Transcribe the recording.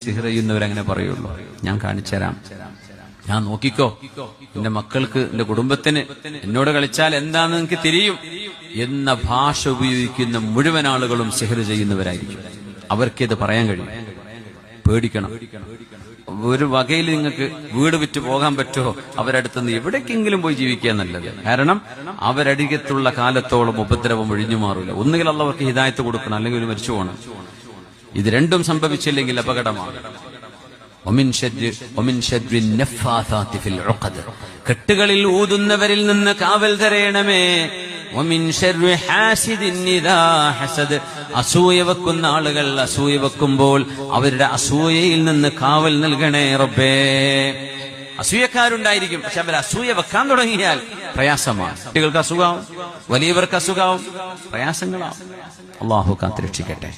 സിഹർ ചെയ്യുന്നവരങ്ങനെ പറയുള്ളൂ. ഞാൻ കാണിച്ചു തരാം, ഞാൻ നോക്കിക്കോ, എന്റെ മക്കൾക്ക്, എന്റെ കുടുംബത്തിന് എന്നോട് കളിച്ചാൽ എന്താണെന്ന് എനിക്ക് തിരിയും എന്ന ഭാഷ ഉപയോഗിക്കുന്ന മുഴുവൻ ആളുകളും സിഹർ ചെയ്യുന്നവരായിരിക്കും. അവർക്കിത് പറയാൻ കഴിയും. പേടിക്കണം. ഒരു വകയിൽ നിങ്ങൾക്ക് വീട് വിറ്റ് പോകാൻ പറ്റുമോ? അവരടുത്തുനിന്ന് എവിടേക്കെങ്കിലും പോയി ജീവിക്കുക നല്ലത്. കാരണം അവരടികത്തുള്ള കാലത്തോളം ഉപദ്രവം ഒഴിഞ്ഞു മാറില്ല. ഒന്നുകിൽ അള്ളാഹ് അവർക്ക് ഹിദായത്ത് കൊടുക്കണം, അല്ലെങ്കിൽ ഒരു മരിച്ചു പോകണം. ഇത് രണ്ടും സംഭവിച്ചില്ലെങ്കിൽ അപകടമാണ്. കെട്ടുകളിൽ ഊതുന്നവരിൽ നിന്ന് കാവൽ തരയണമേ. അസൂയ വെക്കുന്ന ആളുകൾ അസൂയ വെക്കുമ്പോൾ അവരുടെ അസൂയയിൽ നിന്ന് കാവൽ നൽകണേ റബ്ബേ. അസൂയക്കാരുണ്ടായിരിക്കും, പക്ഷെ അവർ അസൂയ വെക്കാൻ തുടങ്ങിയാൽ പ്രയാസമാണ്. കുട്ടികൾക്ക് അസുഖാവും, വലിയവർക്ക് അസുഖാവും, പ്രയാസങ്ങളാവും. അള്ളാഹു കാത്തുരക്ഷിക്കട്ടെ.